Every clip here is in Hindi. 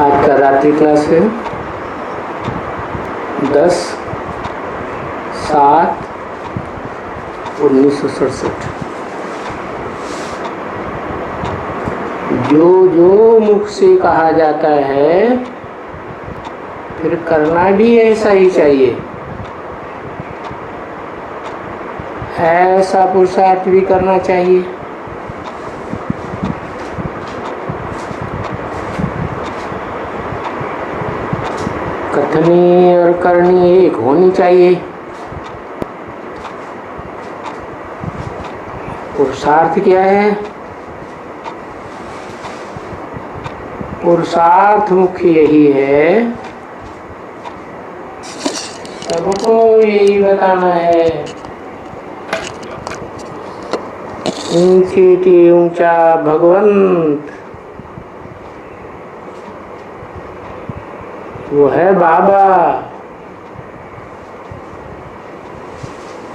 आज का रात्रि क्लास है 10/7/1967। जो जो मुख से कहा जाता है फिर करना भी ऐसा ही चाहिए। ऐसा पुरुषार्थ भी करना चाहिए। कथनी और करनी एक होनी चाहिए। पुरुषार्थ क्या है? पुरुषार्थ मुख्य यही है, सबको यही बताना है। ऊंची थी ऊंचा भगवंत, वो है बाबा।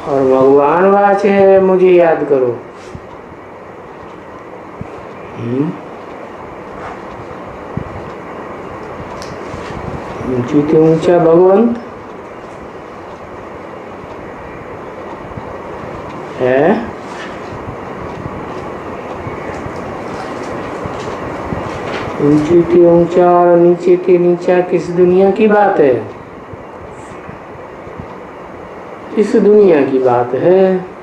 और भगवान वाचे है, मुझे याद करो। ऊंची थी ऊंचा भगवंत है। ऊंची थी ऊंचा और नीचे थी नीचा किस दुनिया की बात है? इस दुनिया की बात है।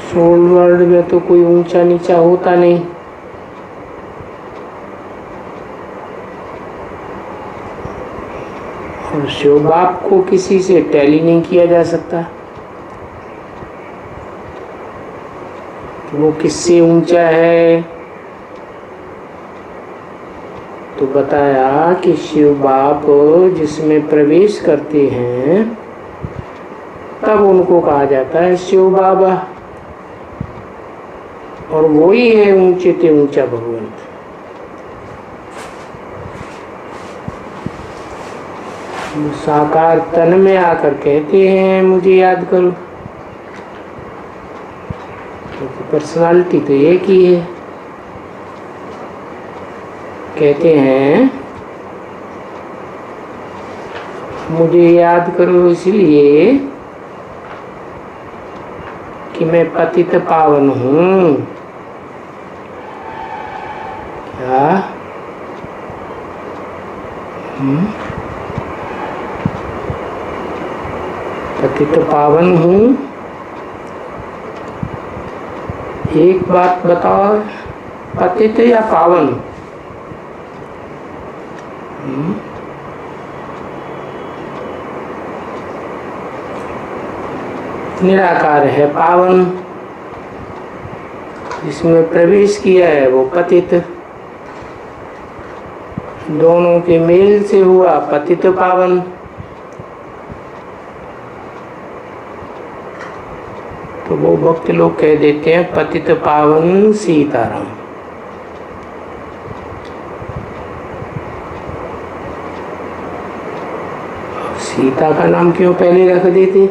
सोल वर्ल्ड में तो कोई ऊंचा नीचा होता नहीं। और शिव बाप को किसी से टैली नहीं किया जा सकता। वो किससे ऊंचा है? तो बताया कि शिव बाप जिसमें प्रवेश करते हैं तब उनको कहा जाता है शिव बाबा। और वही है ऊंचे ते ऊंचा भगवंत। साकार तन में आकर कहते हैं मुझे याद करो। तो पर्सनालिटी तो एक ही है। कहते हैं मुझे याद करो इसलिए कि मैं पतित पावन हूँ। क्या? पतित पावन हूँ। एक बात बताओ, पतित या पावन? निराकार है पावन, जिसमें प्रवेश किया है वो पतित। दोनों के मेल से हुआ पतित पावन। तो वो भक्त लोग कह देते हैं पतित पावन सीताराम। सीता का नाम क्यों पहले रख देते?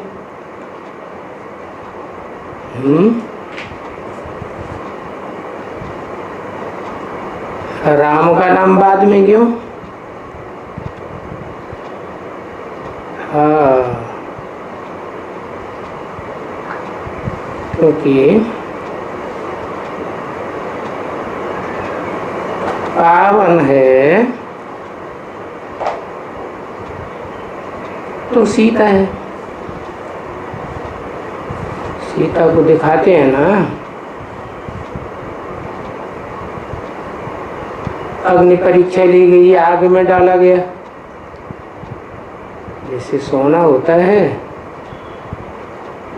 राम का नाम बाद में क्यों? हाँ, क्योंकि पावन है तो सीता है। सीता को दिखाते हैं ना, अग्नि परीक्षा ली गई, आग में डाला गया। जैसे सोना होता है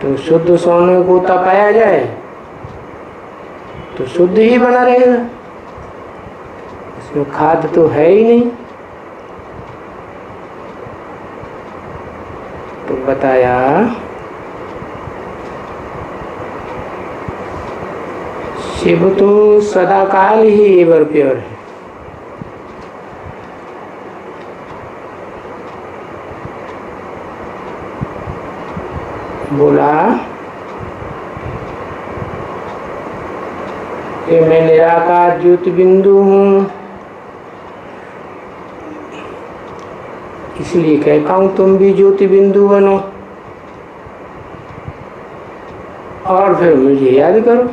तो शुद्ध सोने को तपाया जाए तो शुद्ध ही बना रहेगा, इसमें खाद तो है ही नहीं। तो बताया शिव तो सदाकाल ही एवर प्योर है। बोला कि मैं निराकार ज्योति बिंदु हूँ, इसलिए कहता हूँ तुम भी ज्योति बिंदु बनो और फिर मुझे याद करो।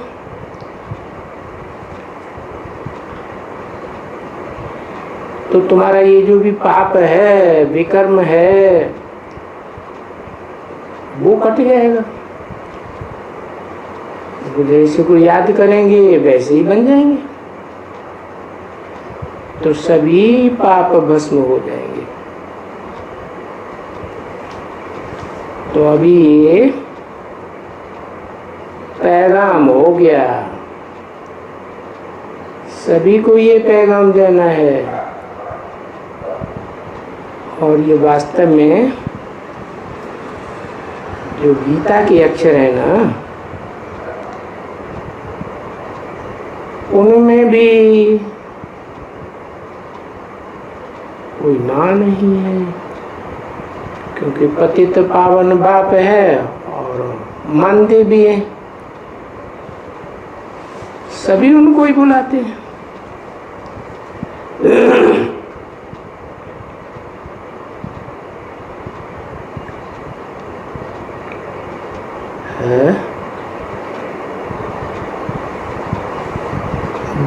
तो तुम्हारा ये जो भी पाप है, विकर्म है, वो कट जाएगा। जैसे को याद करेंगे वैसे ही बन जाएंगे, तो सभी पाप भस्म हो जाएंगे। तो अभी ये पैगाम हो गया, सभी को ये पैगाम देना है। और ये वास्तव में जो गीता के अक्षर है ना, उनमें भी कोई ना नहीं है, क्योंकि पतित पावन बाप है और मानते भी हैं, सभी उनको ही बुलाते हैं।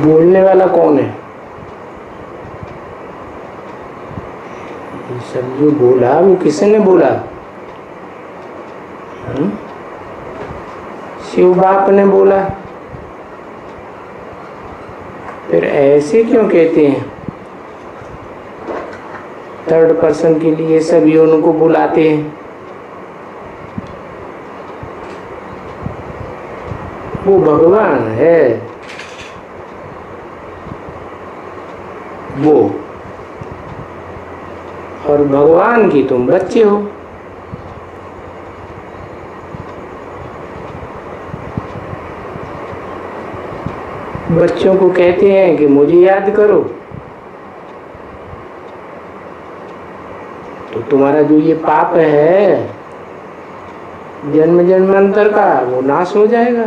बोलने वाला कौन है? ये सब जो बोला वो किसने बोला? शिव बाप ने बोला। फिर ऐसे क्यों कहते हैं? थर्ड पर्सन के लिए सभी उनको बुलाते हैं। वो भगवान है, वो, और भगवान की तुम बच्चे हो। बच्चों को कहते हैं कि मुझे याद करो, तो तुम्हारा जो ये पाप है जन्म जन्मांतर का, वो नाश हो जाएगा,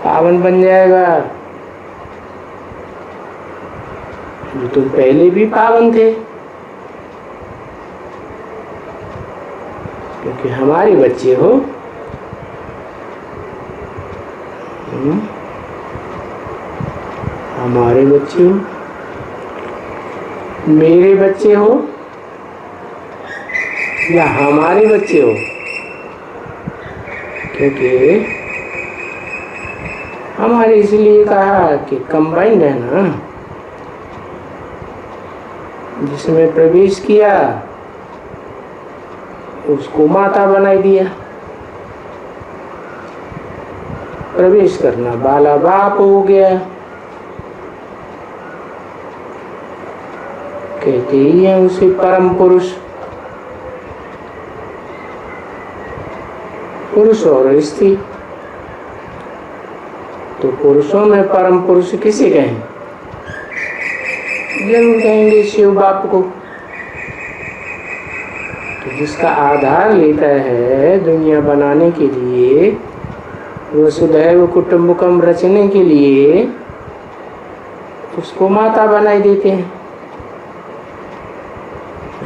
पावन बन जाएगा। जो तुम पहले भी पावन थे, क्योंकि हमारे बच्चे हो। हमारे बच्चे हो, मेरे बच्चे हो या हमारे बच्चे हो, क्योंकि हमारे इसलिए कहा कि कंबाइंड है ना, जिसमें प्रवेश किया उसको माता बनाई दिया। प्रवेश करना बाला बाप हो गया। कहते ही है उसे परम पुरुष। पुरुष और स्त्री, तो पुरुषों में परम पुरुष किसे कहें? जरूर कहेंगे शिव बाप को। तो जिसका आधार लेता है दुनिया बनाने के लिए, वसुधैव कुटुंबकम रचने के लिए, उसको माता बनाई देते हैं।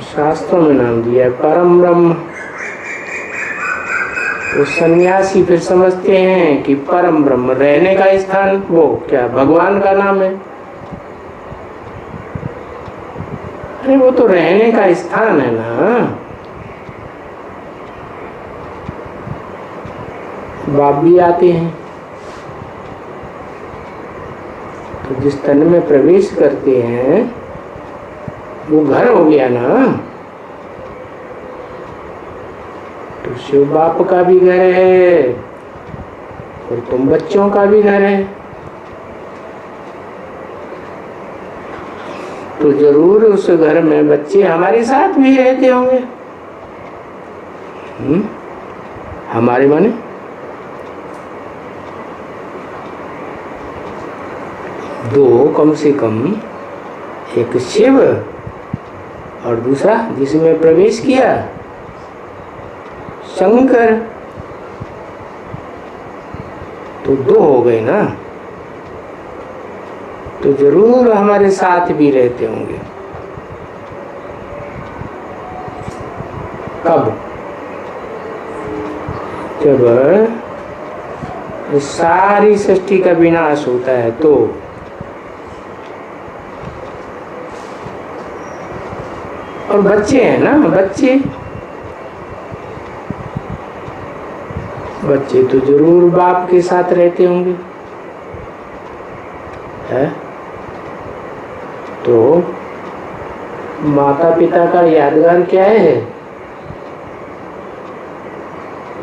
शास्त्रों में नाम दिया है परम ब्रह्म। तो सन्यासी फिर समझते हैं कि परम ब्रह्म रहने का स्थान, वो क्या भगवान का नाम है? अरे वो तो रहने का स्थान है ना। बाप भी आते हैं, तो जिस तन में प्रवेश करते हैं वो घर हो गया ना। तो शिव बाप का भी घर है और तुम बच्चों का भी घर है। तो जरूर उस घर में बच्चे हमारे साथ भी रहते होंगे। हमारे माने दो, कम से कम एक शिव और दूसरा जिसमें प्रवेश किया शंकर। तो दो हो गए ना, तो जरूर हमारे साथ भी रहते होंगे। कब? जब सारी सृष्टि का विनाश होता है तो। और बच्चे हैं ना, बच्चे तो जरूर बाप के साथ रहते होंगे, है? तो माता पिता का यादगार क्या है?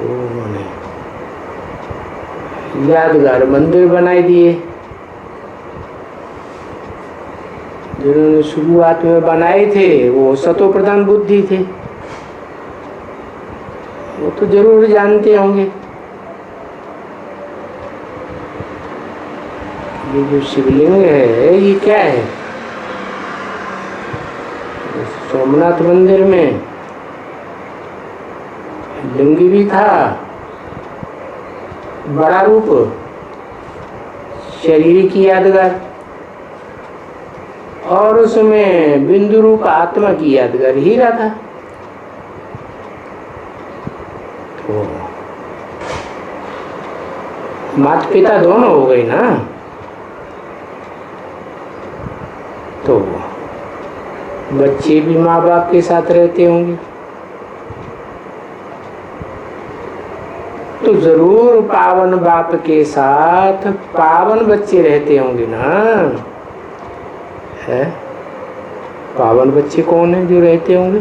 उन्होंने यादगार मंदिर बनाए दिए, जिन्होंने शुरुआत में बनाए थे वो सतो प्रधान बुद्धि थे, वो तो जरूर जानते होंगे ये जो शिवलिंग है ये क्या है। सोमनाथ मंदिर में लिंग भी था, बड़ा रूप, शरीर की यादगार, और उसमें बिंदु रूप आत्मा की यादगार हीरा था। तो माता पिता दोनों हो गए ना, तो बच्चे भी माँ बाप के साथ रहते होंगे, तो जरूर पावन बाप के साथ पावन बच्चे रहते होंगे ना, है? पावन बच्चे कौन है जो रहते होंगे?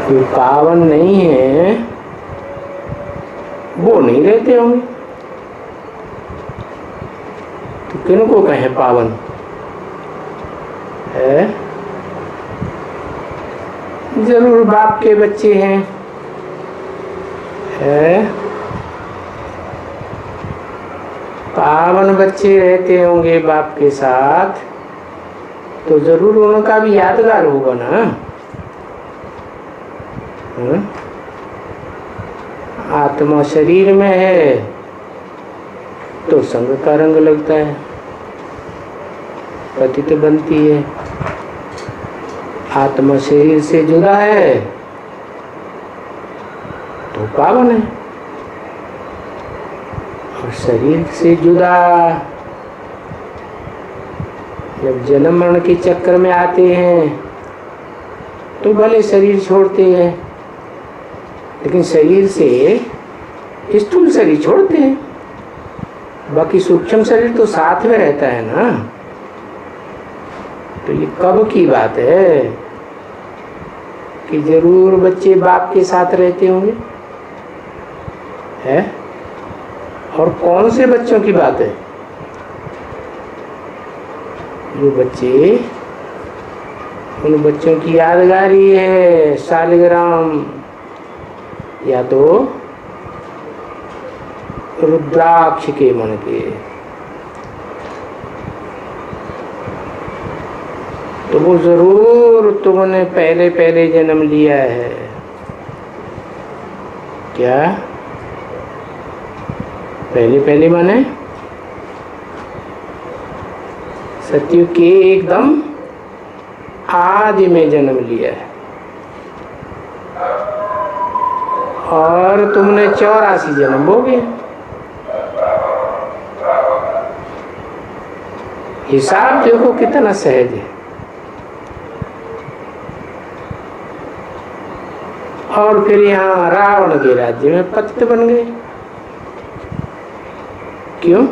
जो पावन नहीं है वो नहीं रहते होंगे, तो किनको कहें पावन, है? जरूर बाप के बच्चे हैं, है? पावन बच्चे रहते होंगे बाप के साथ, तो जरूर उनका भी यादगार होगा ना। आत्मा शरीर में है तो संग का रंग लगता है, पतित बनती है। आत्मा शरीर से जुदा है तो पावन है, और शरीर से जुदा जब जन्म मरण के चक्कर में आते हैं तो भले शरीर छोड़ते हैं, लेकिन शरीर से स्थूल शरीर छोड़ते हैं, बाकी सूक्ष्म शरीर तो साथ में रहता है ना। तो ये कब की बात है कि जरूर बच्चे बाप के साथ रहते होंगे, है? और कौन से बच्चों की बात है? जो बच्चे, उन बच्चों की यादगारी है शालिग्राम या तो रुद्राक्ष के मन के, तो वो जरूर तुमने पहले पहले जन्म लिया है। क्या पहले पहले माने? सत्युग के एकदम आदि में जन्म लिया है, और तुमने 84 जन्म हो गए। हिसाब देखो कितना सहज है। और फिर यहाँ रावण के राज्य में पतित बन गए। क्यों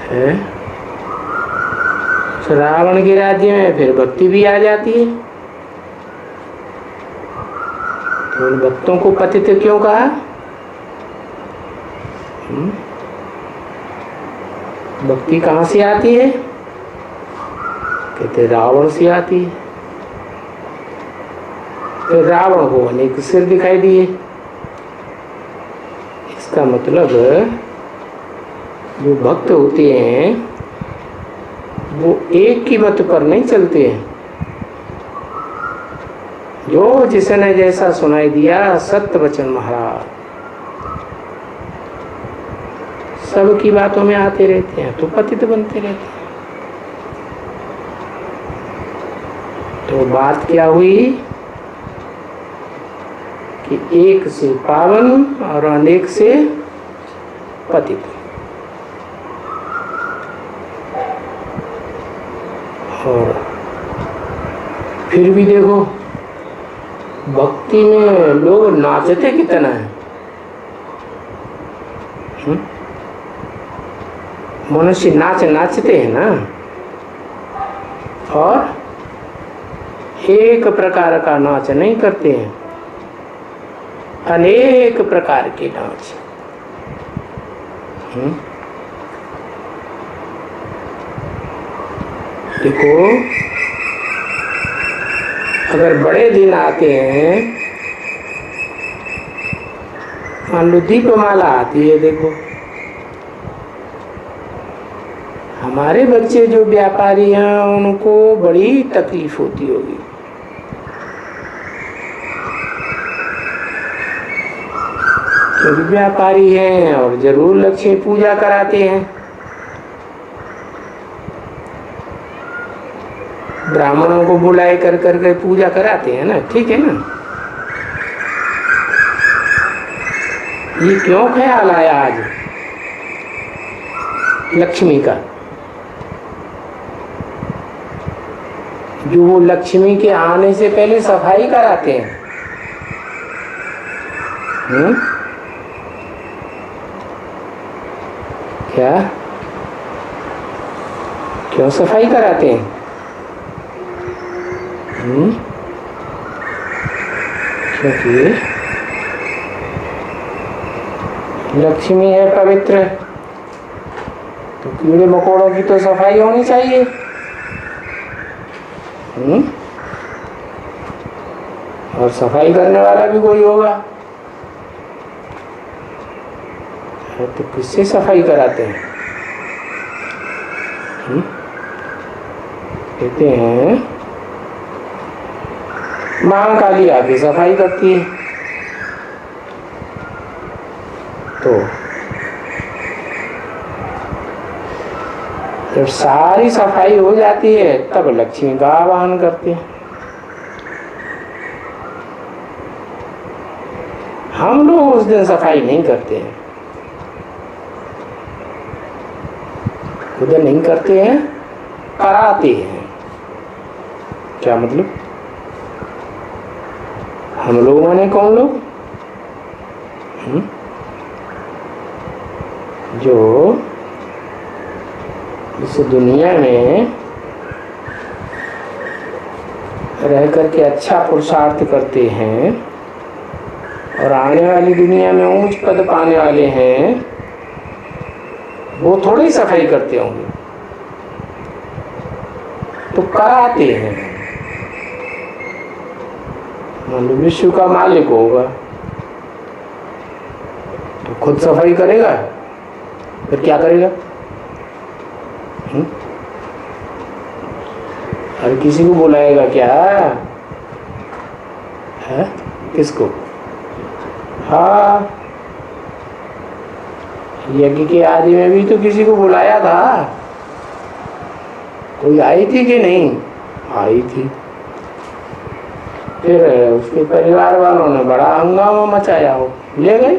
है? रावण के राज्य में फिर भक्ति भी आ जाती है, तो उन भक्तों को पतित क्यों कहा? भक्ति कहाँ से आती है? कहते रावण से आती है। फिर रावण को अनेक सिर दिखाई दिए। इसका मतलब जो भक्त होते हैं वो एक की मत पर नहीं चलते हैं। जो जिसने जैसा सुनाई दिया सत्य वचन महाराज, सबकी बातों में आते रहते हैं तो पतित बनते रहते हैं। तो बात क्या हुई कि एक से पावन और अनेक से पतित। और फिर भी देखो भक्ति में लोग नाचते कितना है। मनुष्य नाचते हैं ना, और एक प्रकार का नाच नहीं करते हैं, अनेक प्रकार के नाच। देखो अगर बड़े दिन आते हैं, मान लो दीपमाला आती है, देखो हमारे बच्चे जो व्यापारी हैं उनको बड़ी तकलीफ होती होगी। क्योंकि व्यापारी हैं और जरूर लक्ष्मी पूजा कराते हैं। ब्राह्मणों को बुलाए कर करके पूजा कराते हैं ना, ठीक है ना। ये क्यों ख्याल आया आज लक्ष्मी का? जो वो लक्ष्मी के आने से पहले सफाई कराते हैं। क्या क्यों सफाई कराते हैं? क्योंकि लक्ष्मी है पवित्र, तो कीड़े मकोड़ों की तो सफाई होनी चाहिए। और सफाई करने वाला भी कोई होगा, तो किससे सफाई कराते हैं? कहते हैं मां काली आके सफाई करती है। तो जब सारी सफाई हो जाती है तब लक्ष्मी का आवाहन करते हैं। हम लोग उस दिन सफाई नहीं करते हैं, खुद नहीं करते हैं, कराते हैं। क्या मतलब? हम लोग माने कौन लोग? जो इस दुनिया में रह करके अच्छा पुरुषार्थ करते हैं और आने वाली दुनिया में ऊंच पद पाने वाले हैं, वो थोड़ी सफाई करते होंगे, तो कराते हैं। मान लो विश्व का मालिक होगा तो खुद सफाई करेगा, फिर क्या करेगा? और किसी को बुलाएगा क्या है? किसको? हाँ, यज्ञ के आदि में भी तो किसी को बुलाया था। कोई आई थी कि नहीं? आई थी। फिर उसके परिवार वालों ने बड़ा हंगामा मचाया, हो ले गए।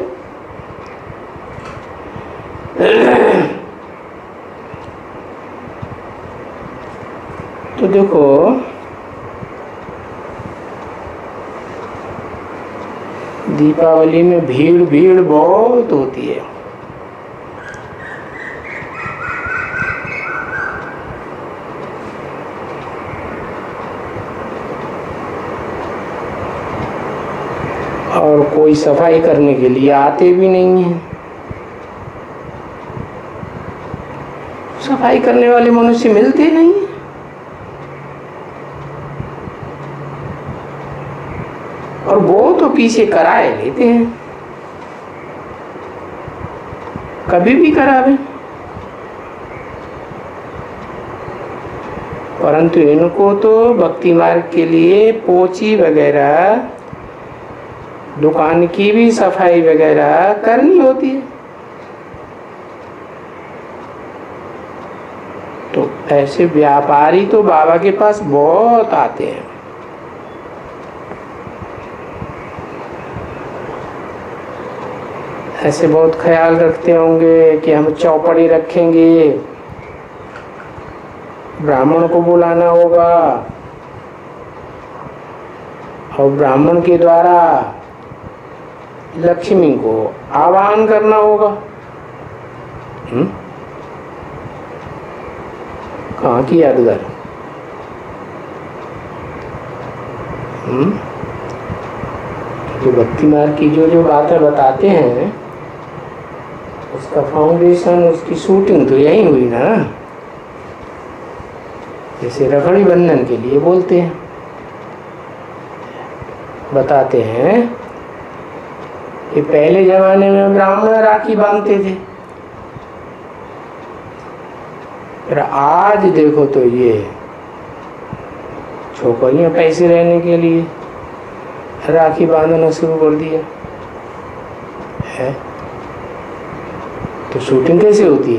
तो देखो दीपावली में भीड़ बहुत होती है। और कोई सफाई करने के लिए आते भी नहीं है। सफाई करने वाले मनुष्य मिलते नहीं है। और वो तो पीछे कराए लेते हैं, कभी भी करावे। परंतु इनको तो भक्ति मार्ग के लिए पोछी वगैरह, दुकान की भी सफाई वगैरह करनी होती है। तो ऐसे व्यापारी तो बाबा के पास बहुत आते हैं। ऐसे बहुत ख्याल रखते होंगे कि हम चौपड़ी रखेंगे, ब्राह्मण को बुलाना होगा और ब्राह्मण के द्वारा लक्ष्मी को आवाहन करना होगा। कहाँ की यादगार? जो भक्ति मार्ग की जो बातें बताते हैं उसका फाउंडेशन, उसकी शूटिंग तो यही हुई ना। जैसे रखड़ी बंधन के लिए बोलते हैं, बताते हैं कि पहले जमाने में ब्राह्मण राखी बांधते थे, फिर आज देखो तो ये छोकरियां पैसे रहने के लिए राखी बांधना शुरू कर दिया है। तो शूटिंग कैसे होती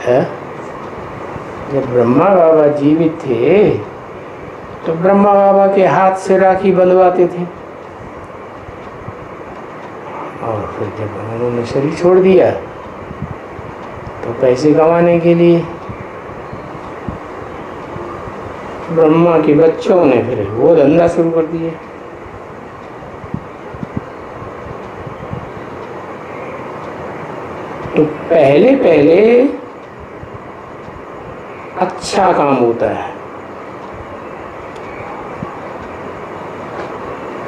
है? जब ब्रह्मा बाबा जीवित थे तो ब्रह्मा बाबा के हाथ से राखी बंधवाते थे, और फिर जब उन्होंने शरीर छोड़ दिया तो पैसे कमाने के लिए ब्रह्मा के बच्चों ने फिर वो धंधा शुरू कर दिया। तो पहले पहले अच्छा काम होता है।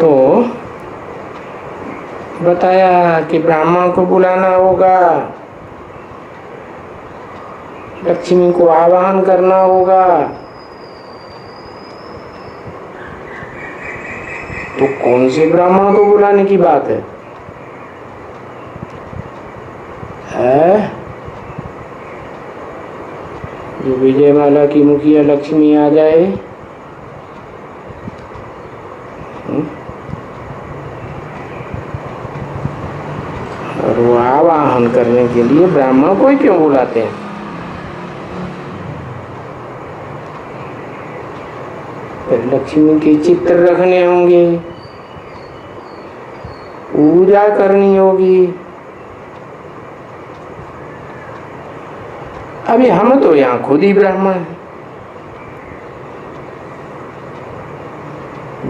तो बताया कि ब्राह्मण को बुलाना होगा, लक्ष्मी को आवाहन करना होगा। तो कौन से ब्राह्मण को बुलाने की बात है? जो विजयमाला की मुखिया लक्ष्मी आ जाए, और वो आवाहन करने के लिए ब्राह्मण को ही क्यों बुलाते हैं? फिर लक्ष्मी के चित्र रखने होंगे, पूजा करनी होगी। अभी हम तो यहाँ खुद ही ब्राह्मण हैं,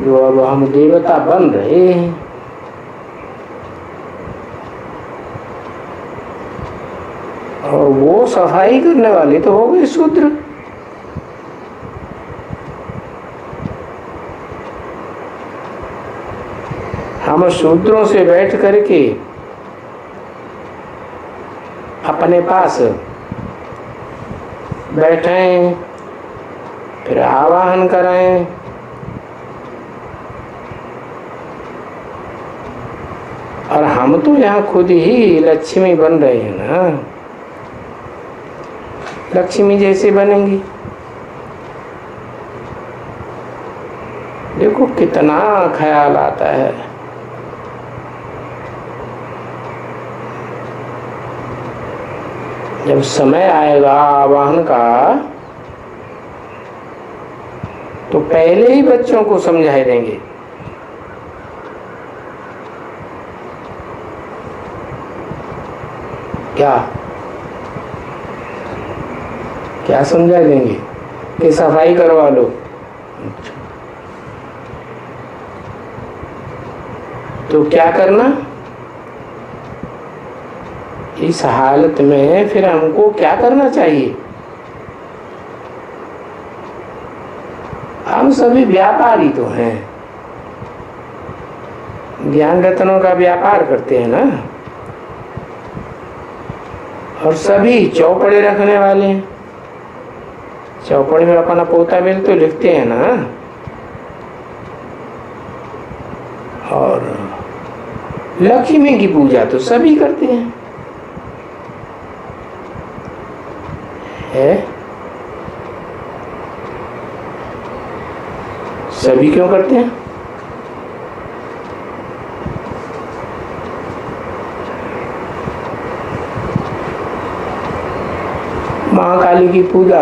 जो अब हम देवता बन रहे हैं। और वो सफाई करने वाले तो हो गए शूद्र। हम शूद्रों से बैठ करके अपने पास बैठें, फिर आवाहन करें, और हम तो यहाँ खुद ही लक्ष्मी बन रहे हैं ना। लक्ष्मी जैसे बनेंगी। देखो कितना ख्याल आता है। जब समय आएगा आवाहन का तो पहले ही बच्चों को समझाए देंगे। क्या क्या समझा देंगे कि सफाई करवा लो। तो क्या करना? इस हालत में फिर हमको क्या करना चाहिए? हम सभी व्यापारी तो हैं, ज्ञान रत्नों का व्यापार करते हैं ना, और सभी चौपड़े रखने वाले हैं। चौपड़े में अपना पोता बिल तो लिखते हैं ना, और लक्ष्मी की पूजा तो सभी करते हैं। है सभी क्यों करते हैं? महाकाली की पूजा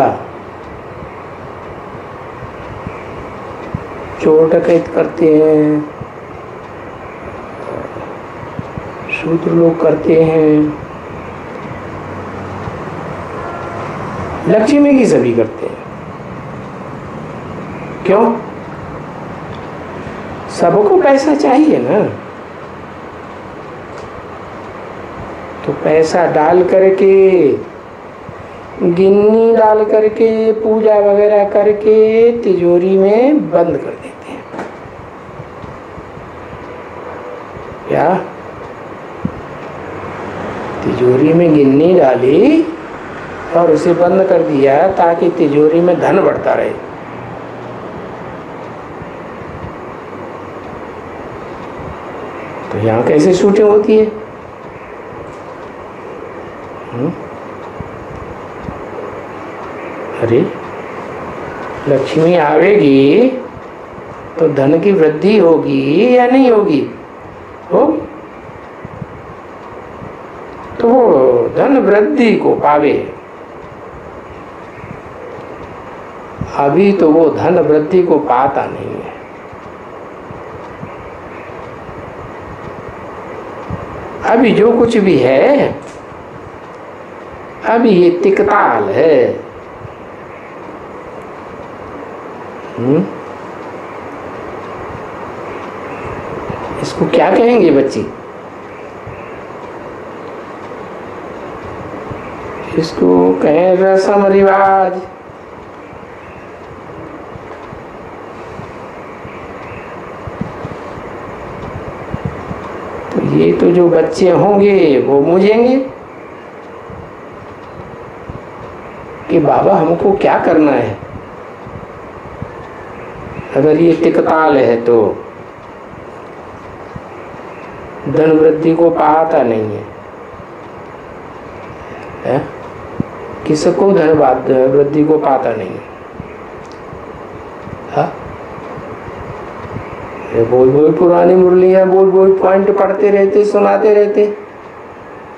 चोर डकैत करते हैं, शूद्र लोग करते हैं, लक्ष्मी की सभी करते हैं। क्यों? सबको पैसा चाहिए ना, तो पैसा डाल करके, गिन्नी डाल करके, पूजा वगैरह करके तिजोरी में बंद कर देते हैं। क्या? तिजोरी में गिन्नी डाली और उसे बंद कर दिया ताकि तिजोरी में धन बढ़ता रहे। तो यहाँ कैसे शूटिंग होती है? अरे लक्ष्मी आवेगी तो धन की वृद्धि होगी या नहीं होगी? होगी। तो वो धन वृद्धि को पावे। अभी तो वो धन वृद्धि को पाता नहीं है। अभी जो कुछ भी है, अभी ये तिकताल है। इसको क्या कहेंगे बच्ची? इसको कहें रस्म रिवाज। तो ये तो जो बच्चे होंगे वो मुझेंगे कि बाबा हमको क्या करना है। अगर ये तिकताल है तो धन वृद्धि को पाता नहीं है, किसको धन वृद्धि को पाता नहीं है। हाँ? बोल बोल पुरानी मुरलियां, बोल बोल पॉइंट पढ़ते रहते, सुनाते रहते,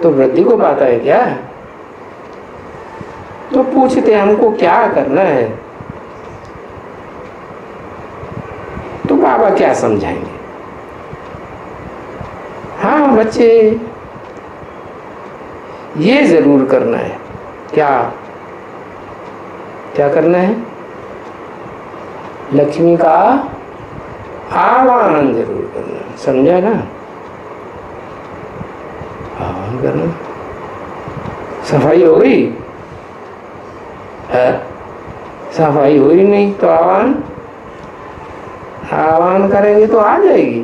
तो वृद्धि को पाता है क्या? तो पूछते हमको क्या करना है, तो बाबा क्या समझाएंगे? हाँ बच्चे, ये जरूर करना है। क्या क्या करना है? लक्ष्मी का आवाहन जरूर करना है। समझा ना? आवाहन करना। सफाई हो गई है? सफाई हुई नहीं तो आह्वान करेंगे तो आ जाएगी।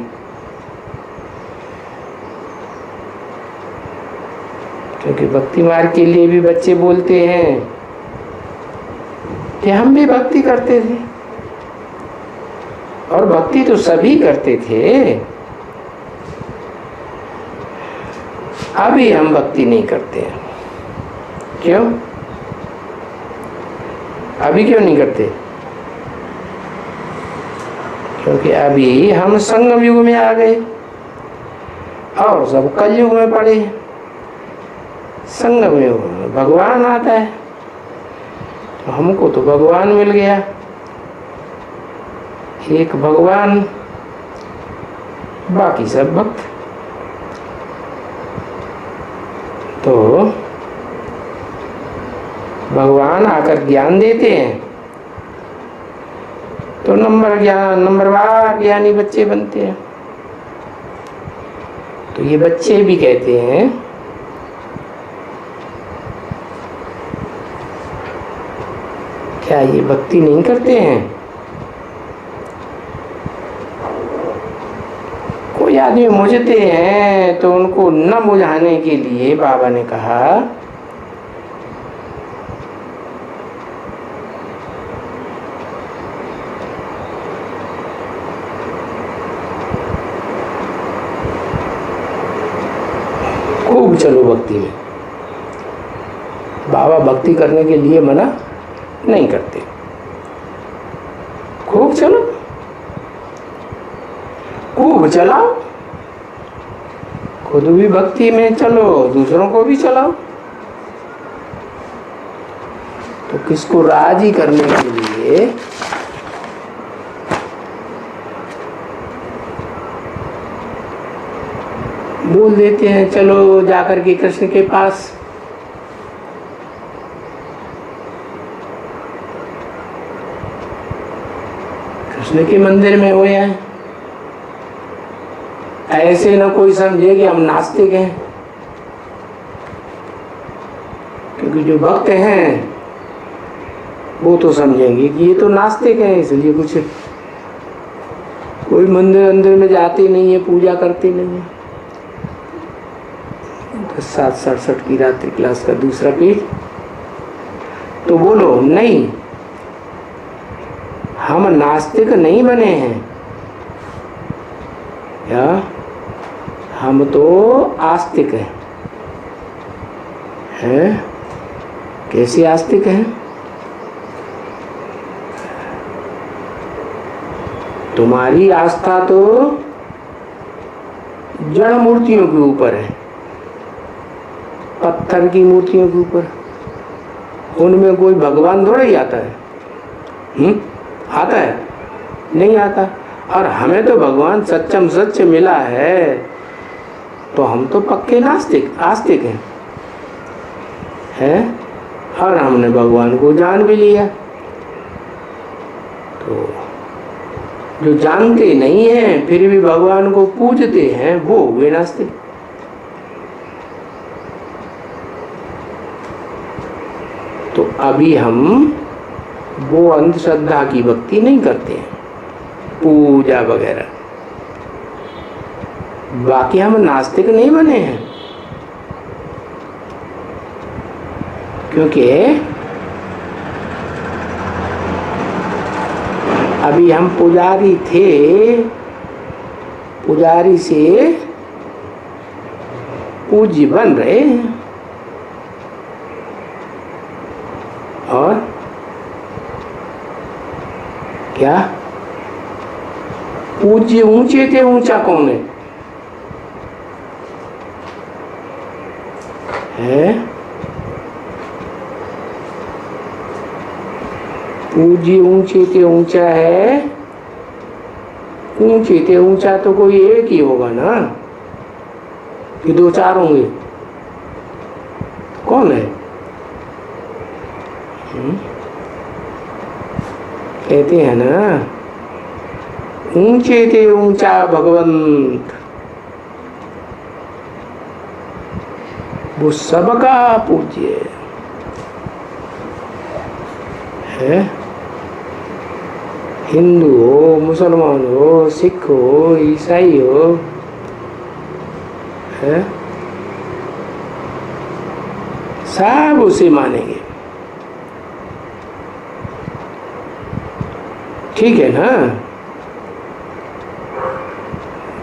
क्योंकि भक्ति मार्ग के लिए भी बच्चे बोलते हैं कि हम भी भक्ति करते थे, और भक्ति तो सभी करते थे। अभी हम भक्ति नहीं करते हैं। क्यों? अभी क्यों नहीं करते? क्योंकि अभी हम संगम युग में आ गए और सब कलयुग में पड़े। संगम युग में भगवान आता है, तो हमको तो भगवान मिल गया। एक भगवान, बाकी सब भक्त। तो भगवान आकर ज्ञान देते हैं तो नंबरवार ज्ञानी बच्चे बनते हैं। तो ये बच्चे भी कहते हैं क्या ये भक्ति नहीं करते हैं? कोई आदमी मुझते हैं तो उनको न बुझाने के लिए बाबा ने कहा खूब चलो भक्ति में। बाबा भक्ति करने के लिए मना नहीं करते। खूब चलो, खूब चलाओ, खुद भी भक्ति में चलो, दूसरों को भी चलाओ। तो किसको राजी करने के लिए बोल देते हैं चलो जाकर के कृष्ण के पास। कृष्ण के मंदिर में हो जाए। ऐसे न कोई समझे कि हम नास्तिक हैं, क्योंकि जो भक्त हैं वो तो समझेंगे कि ये तो नास्तिक है, इसलिए कुछ कोई मंदिर अंदर में जाते नहीं है, पूजा करते नहीं है। 767 की रात्रि क्लास का दूसरा पेज। तो बोलो नहीं, हम नास्तिक नहीं बने हैं, या हम तो आस्तिक हैं। कैसे आस्तिक हैं? तुम्हारी आस्था तो जड़ मूर्तियों के ऊपर है, पत्थर की मूर्तियों के ऊपर। उनमें कोई भगवान थोड़ा ही आता है। आता है? नहीं आता। और हमें तो भगवान सच्चम सच मिला है, तो हम तो पक्के नास्तिक आस्तिक हैं। और हमने भगवान को जान भी लिया। तो जो जानते नहीं हैं फिर भी भगवान को पूजते हैं, वो हुए नास्तिक। तो अभी हम वो अंधश्रद्धा की भक्ति नहीं करते हैं, पूजा वगैरह। बाकी हम नास्तिक नहीं बने हैं, क्योंकि अभी हम पुजारी थे, पुजारी से पूज्य बन रहे हैं। और क्या पूज्य ऊंचे थे, ऊंचा कौन है? पूज्य ऊंचे थे ऊंचा है। ऊंचे थे ऊंचा तो कोई एक ही होगा ना, कि दो चार होंगे? कौन है? कहते हैं ना, ऊंचे थे ऊंचा भगवंत, वो सबका पूज्य है। हिंदू हो, मुसलमान हो, सिख हो, ईसाई हो, है सब उसे मानेंगे। ठीक है ना?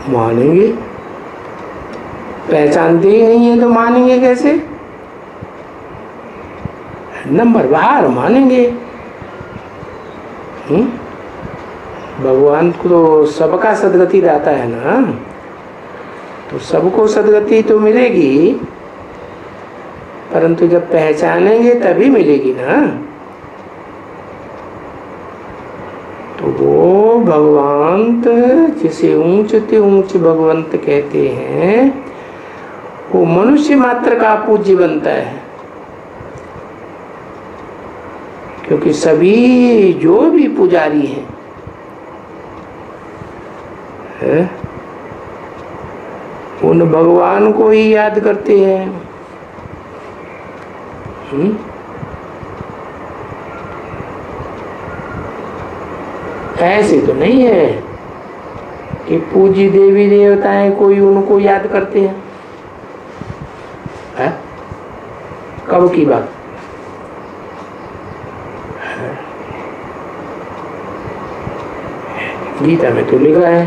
मानेंगे। पहचानते ही नहीं है तो मानेंगे कैसे? नंबर बाहर मानेंगे। भगवान को तो सबका सदगति रहता है ना, तो सबको सदगति तो मिलेगी, परंतु जब पहचानेंगे तभी मिलेगी ना। तो वो भगवंत जिसे ऊंचते ऊंच भगवंत कहते हैं, वो मनुष्य मात्र का पूज्य बनता है। क्योंकि सभी जो भी पुजारी हैं उन भगवान को ही याद करते हैं। ऐसे तो नहीं है कि पूज्य देवी देवता है कोई उनको याद करते हैं। कब की बात? गीता में तो लिखा है,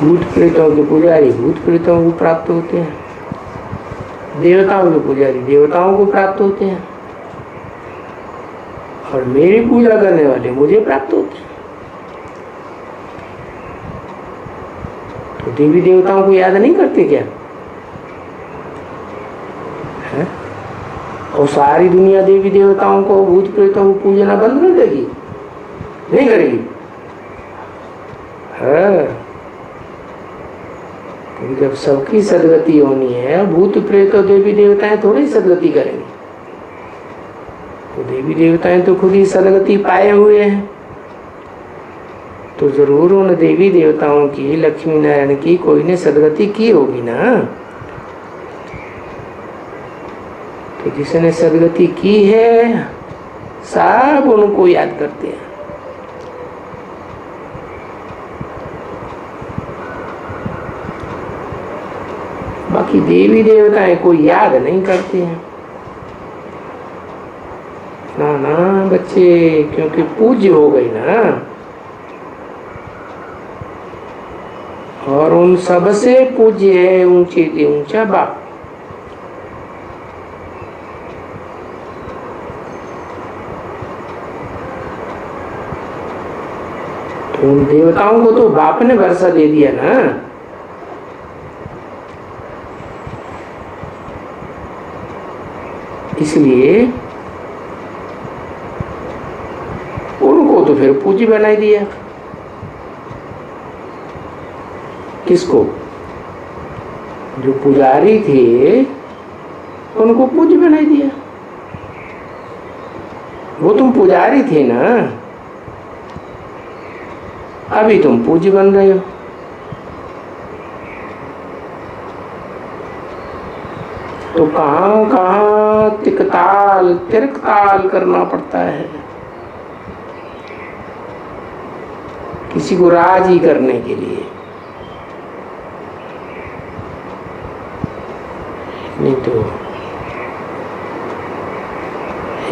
भूत प्रेतों के पुजारी भूत प्रेतों को प्राप्त होते हैं, देवताओं के पुजारी देवताओं को प्राप्त होते हैं। और मेरी पूजा करने वाले मुझे प्राप्त होते हैं। तो देवी देवताओं को याद नहीं करते क्या है? और सारी दुनिया देवी देवताओं को भूत प्रेतों को पूजना बंद कर देगी? नहीं करेगी। हाँ, जब सबकी सदगति होनी है, भूत प्रेत और देवी देवताएं थोड़ी सदगति करेंगे। तो देवी देवताएं तो खुद ही सदगति पाए हुए हैं, तो जरूर उन देवी देवताओं की, लक्ष्मी नारायण की कोई ने सदगति की होगी ना। तो जिसने सदगति की है सब उनको याद करते हैं। बाकी देवी देवताएं कोई याद नहीं करते हैं। ना ना बच्चे, क्योंकि पूज्य हो गई ना, और उन सबसे पूज्य है ऊंचे से ऊंचा बाप। तो उन देवताओं को तो बाप ने भरोसा दे दिया ना। इसलिए उनको तो फिर पूज्य बना दिया। किसको? जो पुजारी थे उनको पूज्य बना दिया। वो तुम पुजारी थे ना, अभी तुम पूज्य बन रहे हो। तो कहां कहां तिकताल तिरकताल करना पड़ता है किसी को राजी करने के लिए। नहीं तो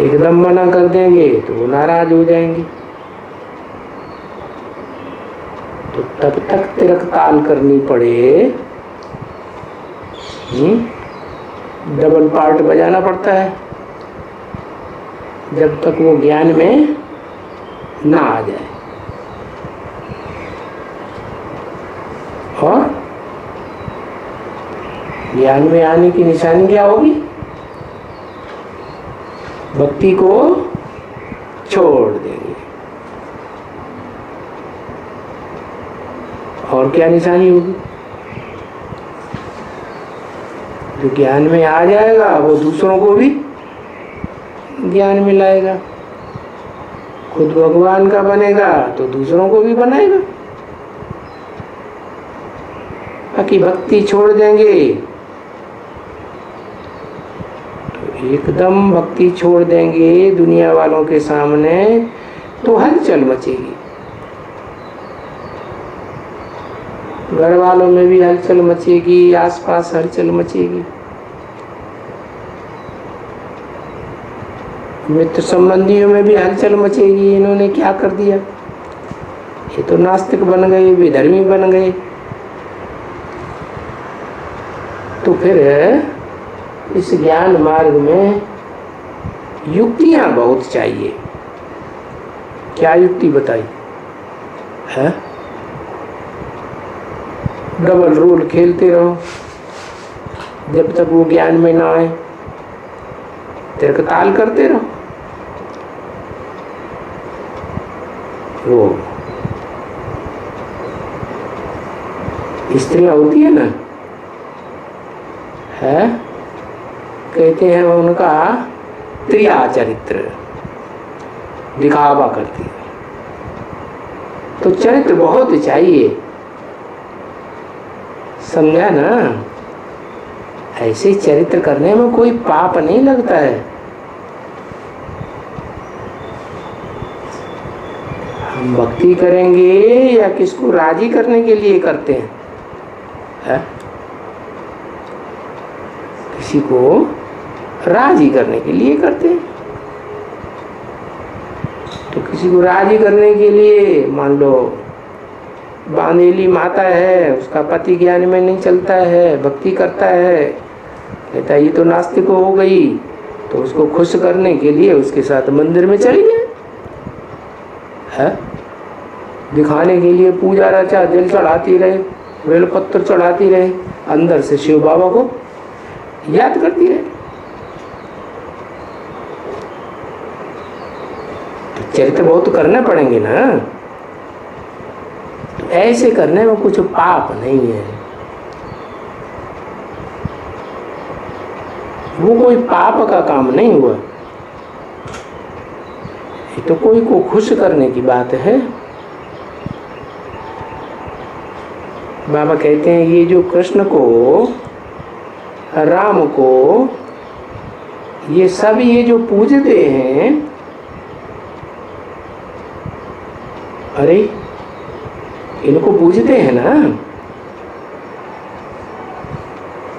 एकदम मना कर देंगे तो वो नाराज हो जाएंगे। तो तब तक तिरकताल करनी पड़े, डबल पार्ट बजाना पड़ता है, जब तक वो ज्ञान में ना आ जाए। और ज्ञान में आने की निशानी क्या होगी? भक्ति को छोड़ देंगे। और क्या निशानी होगी? जो ज्ञान में आ जाएगा वो दूसरों को भी ज्ञान में लाएगा। खुद भगवान का बनेगा तो दूसरों को भी बनाएगा। बाकी भक्ति छोड़ देंगे तो एकदम भक्ति छोड़ देंगे दुनिया वालों के सामने तो हलचल मचेगी। घर वालों में भी हलचल मचेगी, आसपास हलचल मचेगी, मित्र संबंधियों में भी हलचल मचेगी। इन्होंने क्या कर दिया, ये तो नास्तिक बन गए, विधर्मी बन गए। तो फिर इस ज्ञान मार्ग में युक्तियां बहुत चाहिए। क्या युक्ति बताई है? डबल रोल खेलते रहो जब तक वो ज्ञान में ना आए, तिरकताल करते रहो। वो स्त्रियां होती है ना, है कहते हैं उनका त्रिया चरित्र दिखावा करती है। तो चरित्र बहुत चाहिए, समझा ना। ऐसे चरित्र करने में कोई पाप नहीं लगता है। हम भक्ति करेंगे या किसको राजी करने के लिए करते हैं, है? किसी को राजी करने के लिए करते हैं। तो किसी को राजी करने के लिए, मान लो बांधेली माता है, उसका पति ज्ञान में नहीं चलता है, भक्ति करता है, कहता ये तो नास्तिक हो गई, तो उसको खुश करने के लिए उसके साथ मंदिर में चली गए। है, दिखाने के लिए पूजा रचा, जल चढ़ाती रहे, बेलपत्र चढ़ाती रहे, अंदर से शिव बाबा को याद करती रहे। तो चरित्र बहुत करने पड़ेंगे ना, तो ऐसे करने में कुछ पाप नहीं है, वो कोई पाप का काम नहीं हुआ, ये तो कोई को खुश करने की बात है। बाबा कहते हैं ये जो कृष्ण को, राम को, ये सब ये जो पूजते हैं, अरे इनको पूजते हैं ना,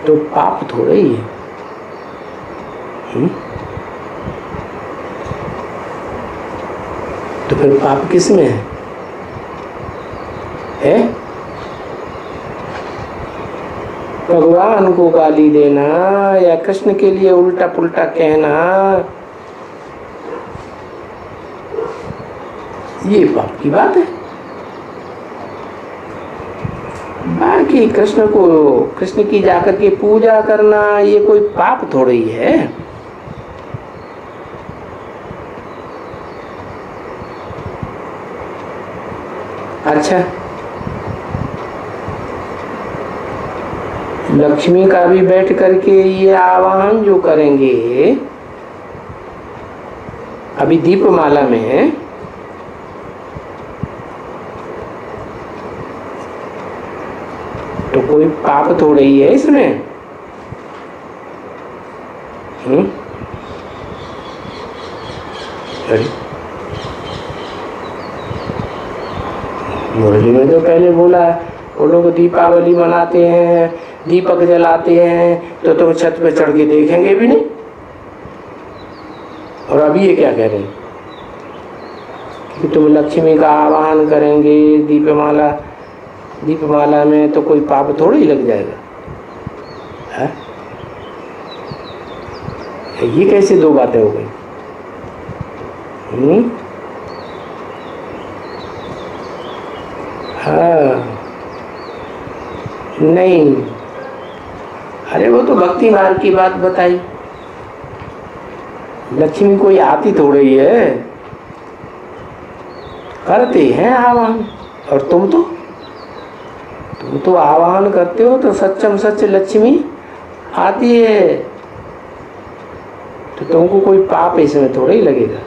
तो पाप थोड़ा ही है। तो फिर पाप किस में है? भगवान को गाली देना या कृष्ण के लिए उल्टा पुल्टा कहना, ये पाप की बात है। बाकी कृष्ण की जाकर के पूजा करना, ये कोई पाप थोड़ा ही है। अच्छा, लक्ष्मी का भी बैठ करके ये आवाहन जो करेंगे अभी दीपमाला में, तो कोई पाप थोड़ा ही है इसमें। अरे मुरली में तो पहले बोला है, वो लोग दीपावली मनाते हैं, दीपक जलाते हैं, तो तुम छत पे चढ़ के देखेंगे भी नहीं। और अभी ये क्या कह रहे हैं कि तुम लक्ष्मी का आवाहन करेंगे दीपमाला में, तो कोई पाप थोड़ा ही लग जाएगा है? ये कैसे दो बातें हो गई? हाँ, नहीं, अरे वो तो भक्ति मार्ग की बात बताई। लक्ष्मी कोई आती थोड़ी ही है, करते हैं आवाहन। और तुम तो आवाहन करते हो तो सच्चम सच लक्ष्मी आती है, तो तुमको कोई पाप इसमें थोड़ा ही लगेगा।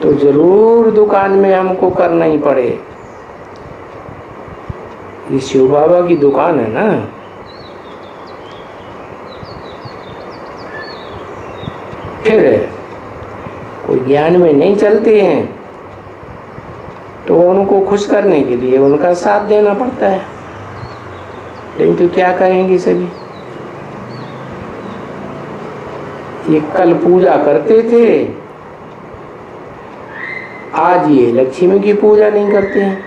तो जरूर दुकान में हमको करना ही पड़े। ये शिव बाबा की दुकान है ना, फिर कोई ज्ञान में नहीं चलते हैं तो उनको खुश करने के लिए उनका साथ देना पड़ता है। नहीं तो क्या करेंगे सभी? ये कल पूजा करते थे, आज ये लक्ष्मी की पूजा नहीं करते हैं।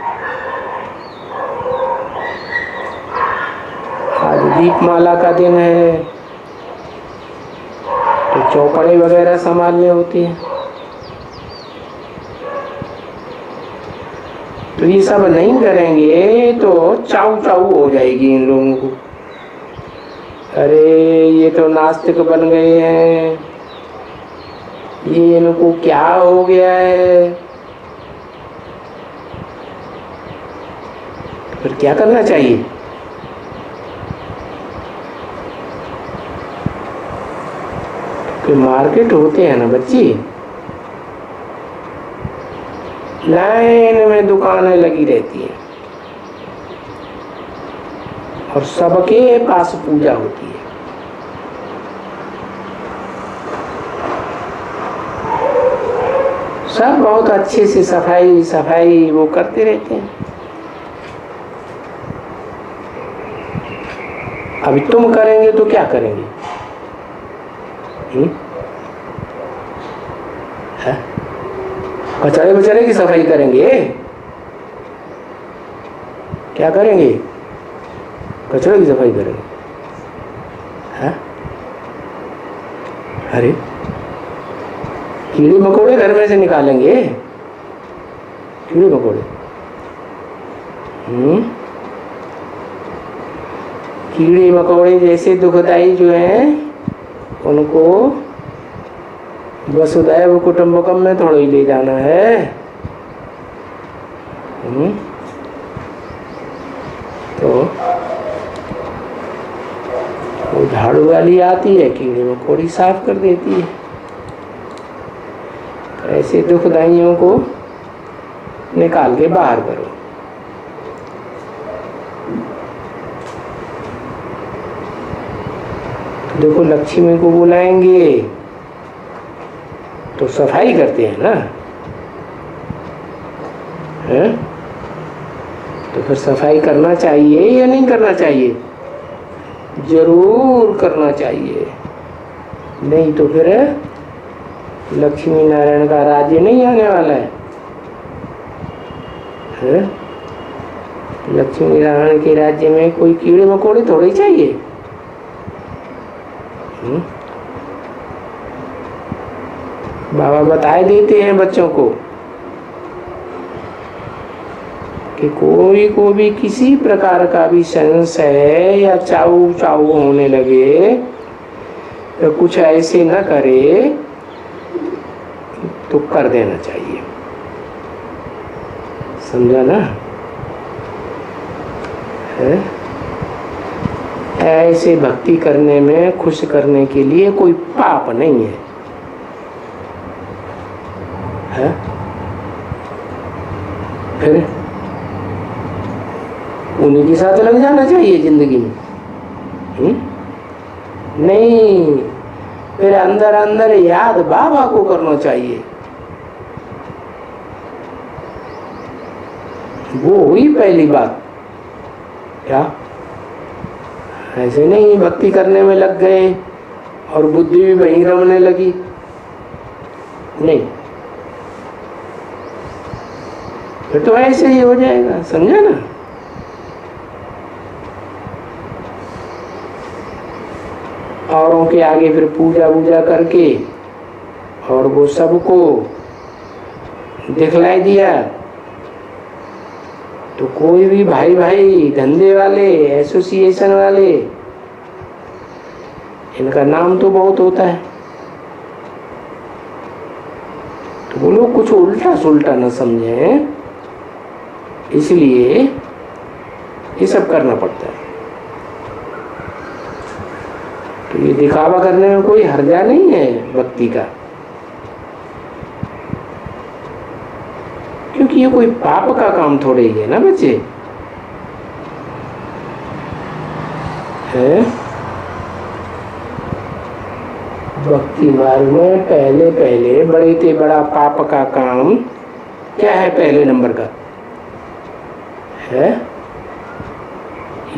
आज दीपमाला का दिन है तो चौपड़े वगैरह संभालने होती हैं। तो ये सब नहीं करेंगे तो चाऊ चाऊ हो जाएगी इन लोगों को। अरे ये तो नास्तिक बन गए हैं, ये इनको क्या हो गया है? फिर क्या करना चाहिए? कि मार्केट होते हैं ना बच्ची, लाइन में दुकानें लगी रहती हैं और सबके पास पूजा होती है। सब बहुत अच्छे से सफाई वो करते रहते हैं। अभी तुम करेंगे तो क्या करेंगे? कचरे बचरे की सफाई करेंगे? क्या करेंगे? कचरे की सफाई करेंगे? है? अरे कीड़े मकोड़े घर में से निकालेंगे, कीड़े मकोड़े। कीड़े मकोड़े जैसे दुखदाई जो हैं उनको वसुदैव कुटुंबकम में थोड़ा ही ले जाना है। तो वो झाड़ू वाली आती है, कीड़े मकोड़ी साफ कर देती है। तो ऐसे दुखदाइयों को निकाल के बाहर करो। देखो लक्ष्मी को बुलाएंगे तो सफाई करते हैं ना, है? तो फिर सफाई करना चाहिए या नहीं करना चाहिए? जरूर करना चाहिए, नहीं तो फिर लक्ष्मी नारायण का राज्य नहीं आने वाला है? लक्ष्मी नारायण के राज्य में कोई कीड़े मकोड़े थोड़े चाहिए। बाबा बताए देते हैं बच्चों को कि कोई को भी किसी प्रकार का भी संशय या चाऊ चाऊ होने लगे तो कुछ ऐसे न करे तो कर देना चाहिए, समझा ना? है? ऐसे भक्ति करने में खुश करने के लिए कोई पाप नहीं है, है? फिर उन्हीं के साथ लग जाना चाहिए जिंदगी में। नहीं, फिर अंदर अंदर याद बाबा को करना चाहिए। वो हुई पहली बात। क्या ऐसे नहीं भक्ति करने में लग गए और बुद्धि भी वहीं रमने लगी, नहीं, फिर तो ऐसे ही हो जाएगा, समझा ना? औरों के आगे फिर पूजा वूजा करके और वो सबको दिखलाई दिया तो कोई भी भाई भाई धंधे वाले एसोसिएशन वाले, इनका नाम तो बहुत होता है, तो वो लोग कुछ उल्टा सुल्टा न समझे, इसलिए ये सब करना पड़ता है। तो ये दिखावा करने में कोई हर्जा नहीं है भक्ति का, क्योंकि ये कोई पाप का काम थोड़े ही है ना बच्चे, है? भक्ति मार्ग में पहले पहले बड़े से बड़ा पाप का काम क्या है? पहले नंबर का है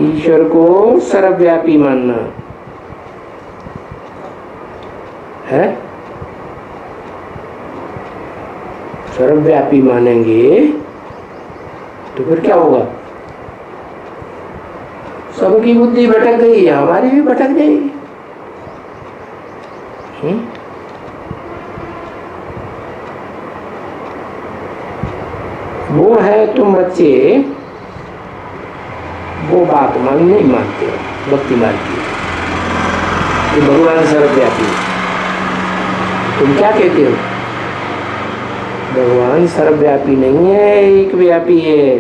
ईश्वर को सर्वव्यापी मानना, है? सर्वव्यापी मानेंगे तो फिर क्या होगा? सबकी बुद्धि भटक गई, हमारी भी भटक जाएगी। वो है तुम बच्चे वो बात नहीं मानते हो भक्ति मार्ग की कि भगवान सर्वव्यापी है। तुम क्या कहते हो? भगवान सर्वव्यापी नहीं है, एक व्यापी है।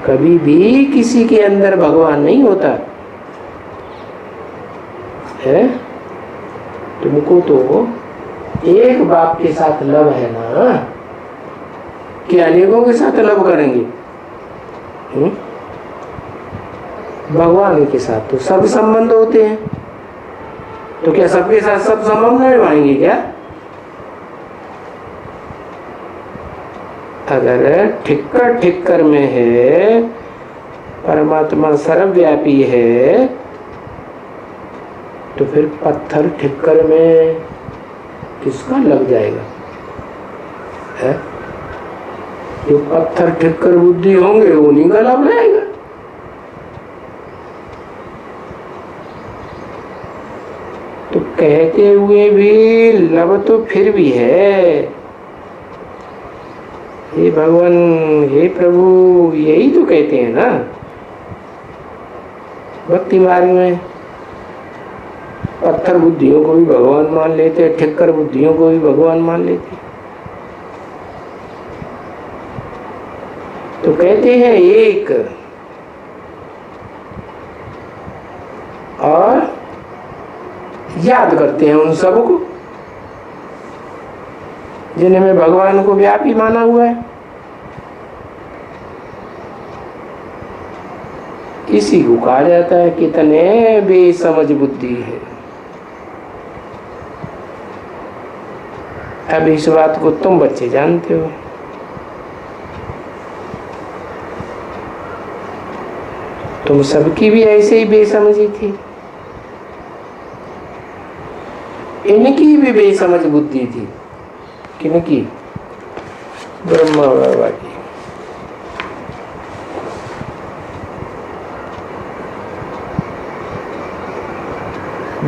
कभी भी किसी के अंदर भगवान नहीं होता है। तुमको तो एक बाप के साथ लव है ना, कि अनेकों के साथ लव करेंगे? भगवान के साथ तो सब संबंध होते हैं, तो क्या सबके साथ सब संबंध निभाएंगे क्या? अगर ठिक्कर ठिक्कर में है परमात्मा सर्वव्यापी है, तो फिर पत्थर ठिक्कर में किसका लग जाएगा? है? जो पत्थर ठिक्कर बुद्धि होंगे उन्हीं का लाभ रहेगा। तो कहते हुए भी लब तो फिर भी है। हे भगवान, हे प्रभु, यही तो कहते हैं ना भक्ति मार्ग में। पत्थर बुद्धियों को भी भगवान मान लेते, ठिक्कर बुद्धियों को भी भगवान मान लेते। तो कहते हैं एक, और याद करते हैं उन सबको जिन्हें भगवान को व्यापी माना हुआ है। इसी को कहा जाता है कितने बेसमझ बुद्धि है। अब इस बात को तुम बच्चे जानते हो। तुम सबकी भी ऐसे ही बेसमझी थी, इनकी भी बेसमझ बुद्धि थी। किनकी? ब्रह्मा बाबा की।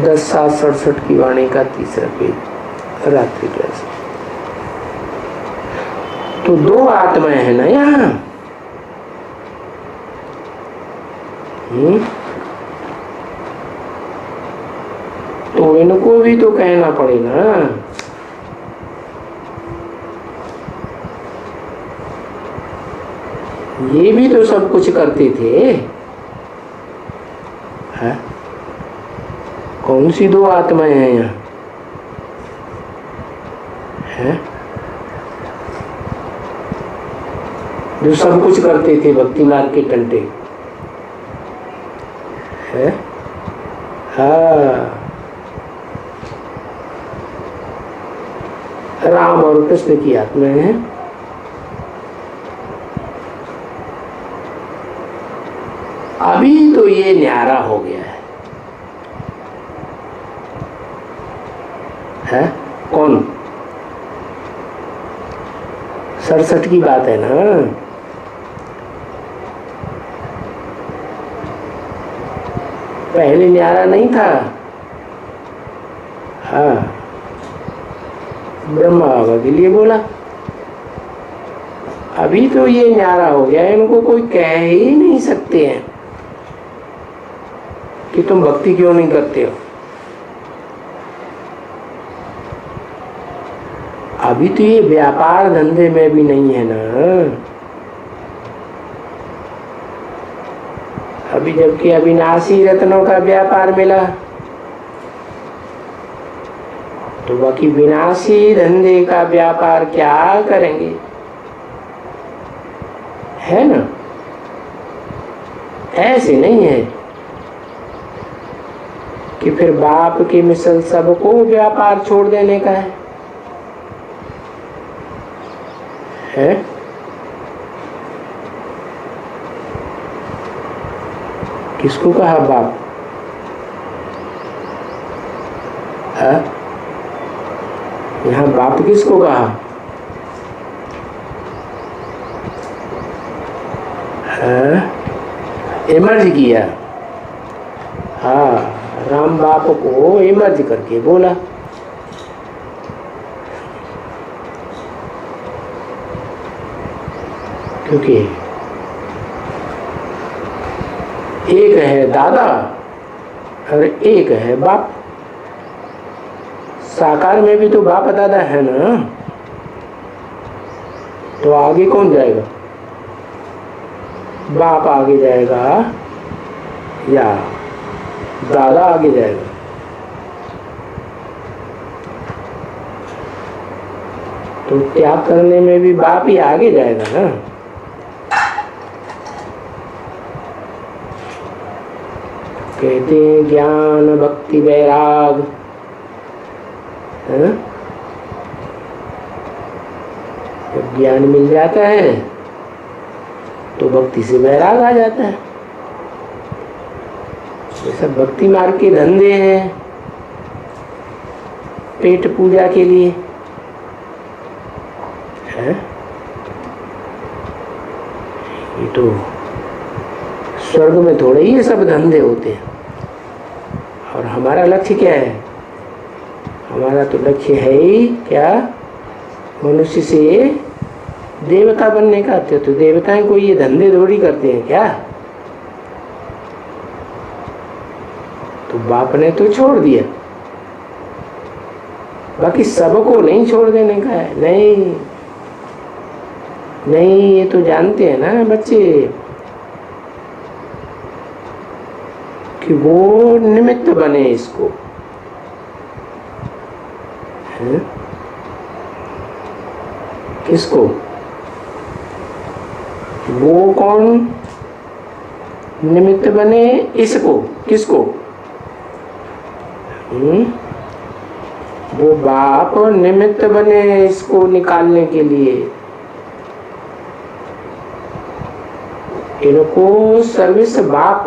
दस 7:67 की वाणी का तीसरा पेज, रात्रि क्लास। तो दो आत्माएं हैं ना यहाँ। तो इनको भी तो कहना पड़ेगा। ये भी तो सब कुछ करते थे। है? कौन सी दो आत्माएं हैं यहाँ? है? जो सब कुछ करते थे भक्ति मार्ग के टंटे। है? हाँ, राम और कृष्ण की आत्माएं हैं। अभी तो ये न्यारा हो गया है? कौन? 67 की बात है ना। पहले न्यारा नहीं था। हाँ, ब्रह्मा बाबा के लिए बोला। अभी तो ये न्यारा हो गया, इनको कोई कह ही नहीं सकते हैं कि तुम भक्ति क्यों नहीं करते हो। अभी तो ये व्यापार धंधे में भी नहीं है ना। अभी जबकि अविनाशी रत्नों का व्यापार मिला, तो बाकी विनाशी धंधे का व्यापार क्या करेंगे? है ना? ऐसे नहीं है कि फिर बाप की मिसल सबको व्यापार छोड़ देने का है। किसको कहा बाप? है? यहाँ बाप किसको कहा? इमर्ज किया। हाँ, राम बाप को इमर्ज करके बोला। क्योंकि एक है दादा और एक है बाप। साकार में भी तो बाप दादा है ना। तो आगे कौन जाएगा? बाप आगे जाएगा या दादा आगे जाएगा? तो त्याग करने में भी बाप ही आगे जाएगा ना। कहते हैं ज्ञान भक्ति वैराग, है? जब ज्ञान मिल जाता है तो भक्ति से वैराग आ जाता है। ये सब भक्ति मार्ग के धंधे हैं, पेट पूजा के लिए है। ये तो स्वर्ग में थोड़े ही ये सब धंधे होते हैं। और हमारा लक्ष्य क्या है? हमारा तो लक्ष्य है ही क्या, मनुष्य से देवता बनने का। तो देवताएं कोई ये धंधे थोड़ी करते हैं क्या। तो बाप ने तो छोड़ दिया, बाकी सबको नहीं छोड़ देने का है। नहीं नहीं, ये तो जानते हैं ना बच्चे कि वो निमित्त बने इसको, है? किसको? वो कौन निमित्त बने इसको, किसको? वो बाप निमित्त बने इसको निकालने के लिए। इनको सर्विस बाप,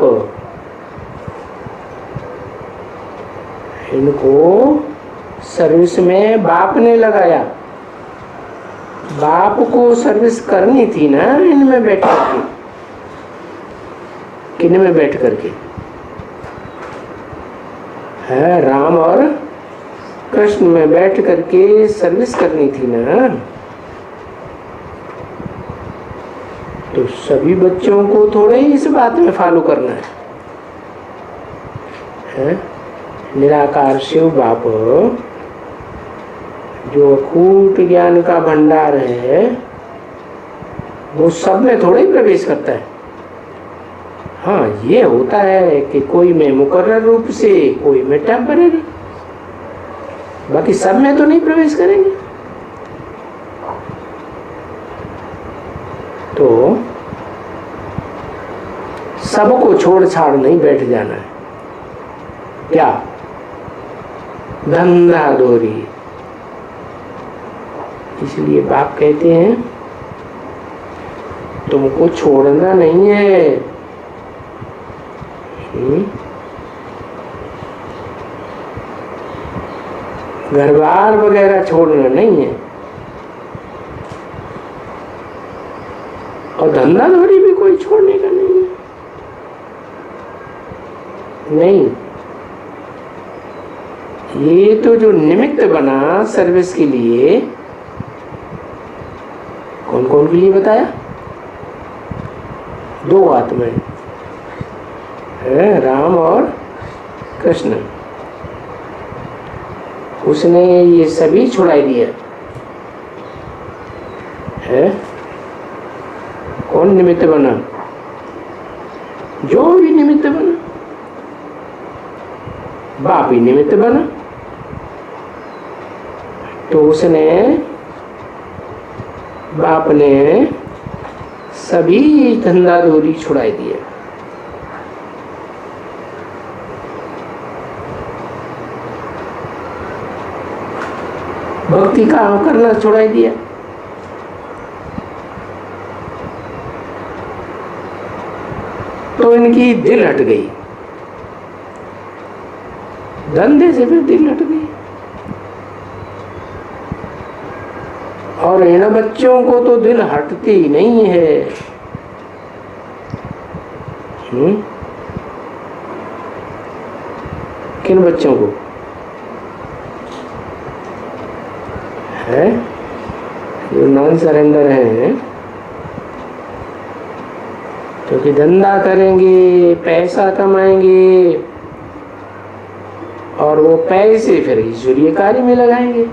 इनको सर्विस में बाप ने लगाया। बाप को सर्विस करनी थी ना इनमें बैठ करके, किन में बैठ करके है, राम और कृष्ण में बैठ करके सर्विस करनी थी ना। तो सभी बच्चों को थोड़े ही इस बात में फॉलो करना है? निराकार शिव बाप जो अखूट ज्ञान का भंडार है, वो सब में थोड़े ही प्रवेश करता है। हाँ, ये होता है कि कोई में मुकर्रर रूप से, कोई में टेम्परेरी, बाकी सब में तो नहीं प्रवेश करेंगे। तो सबको छोड़ छाड़ नहीं बैठ जाना है। क्या धंधा दोरी। इसलिए बाप कहते हैं तुमको छोड़ना नहीं है। घर बार वगैरह छोड़ना नहीं है, और धंधा धोरी भी कोई छोड़ने का नहीं है। नहीं, ये तो जो निमित्त बना सर्विस के लिए, कौन कौन के लिए बताया? दो आत्माएं है, राम और कृष्ण। उसने ये सभी छुड़ाई दिया है। कौन निमित्त बना? जो भी निमित्त बना, बाप ही निमित्त बना। तो उसने, बाप ने सभी धंधा धोरी छुड़ाई दिया। भक्ति का करना छुड़ाई दिया। तो इनकी दिल हट गई, धंधे से फिर दिल हट गई। और इन बच्चों को तो दिल हटती ही नहीं है। किन बच्चों को है? जो नॉन सरेंडर हैं, क्योंकि धंधा करेंगे, पैसा कमाएंगे, और वो पैसे फिर ईश्वरीय कार्य में लगाएंगे।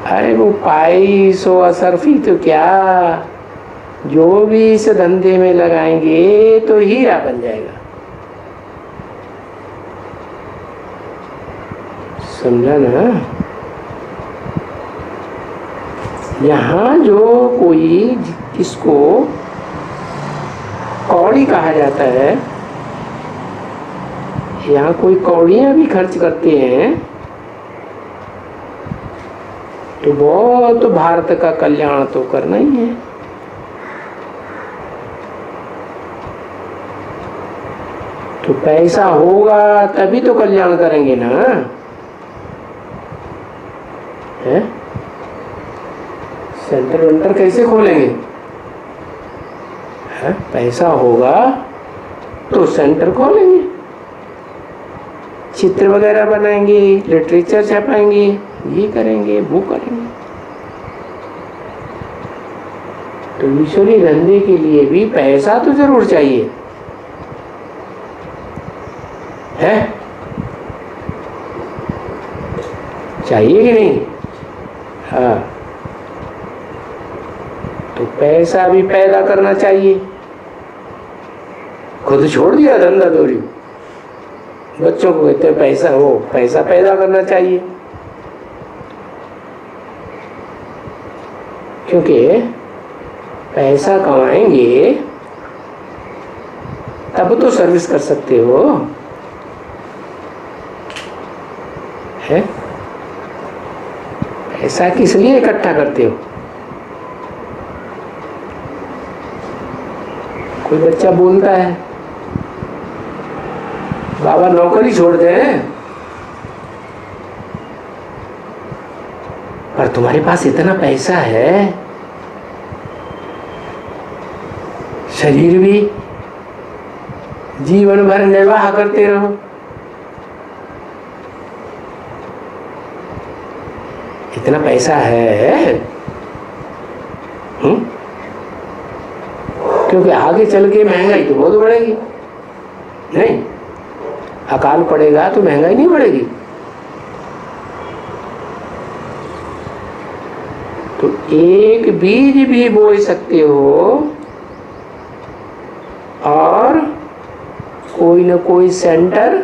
अरे वो पाई सो असरफी तो क्या, जो भी इस धंधे में लगाएंगे तो हीरा बन जाएगा। समझा ना? यहाँ जो कोई, जिसको कौड़ी कहा जाता है, यहाँ कोई कौड़ियाँ भी खर्च करते हैं, तो बहुत तो भारत का कल्याण तो करना ही है। तो पैसा होगा तभी तो कल्याण करेंगे ना, है? सेंटर वेंटर कैसे खोलेंगे? है? पैसा होगा तो सेंटर खोलेंगे। चित्र वगैरह बनाएंगे, लिटरेचर छपाएंगे, ये करेंगे, वो करेंगे। तो ईश्वरीय धंधे के लिए भी पैसा तो जरूर चाहिए है, चाहिए कि नहीं? हाँ, तो पैसा भी पैदा करना चाहिए। खुद छोड़ दिया धंधा दौरी, बच्चों को कहते हैं पैसा, हो पैसा पैदा करना चाहिए, क्योंकि पैसा कमाएंगे तब तो सर्विस कर सकते हो है। पैसा किस लिए इकट्ठा करते हो? कोई बच्चा बोलता है बाबा नौकरी छोड़ दे, पर तुम्हारे पास इतना पैसा है, शरीर भी जीवन भर निर्वाह करते रहो। इतना पैसा है, क्योंकि आगे चल के महंगाई तो बहुत बढ़ेगी। नहीं, अकाल पड़ेगा तो महंगाई नहीं बढ़ेगी। तो एक बीज भी बोई सकते हो और कोई न कोई सेंटर,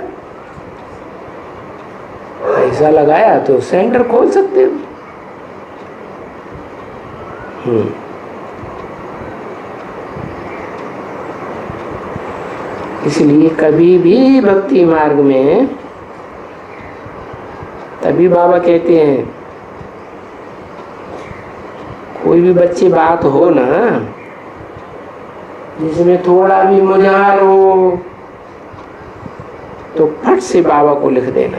पैसा लगाया तो सेंटर खोल सकते हो। इसलिए कभी भी भक्ति मार्ग में, तभी बाबा कहते हैं कोई भी बच्चे बात हो ना जिसमें थोड़ा भी मुझार हो तो फट से बाबा को लिख देना,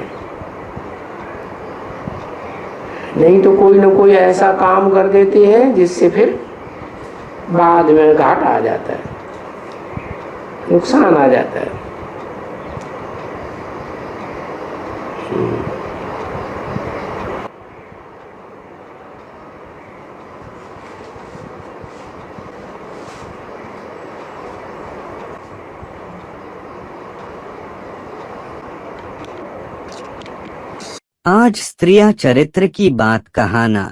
नहीं तो कोई ना कोई ऐसा काम कर देते हैं जिससे फिर बाद में घाटा आ जाता है, नुकसान आ जाता है। आज स्त्रियां चरित्र की बात कहाना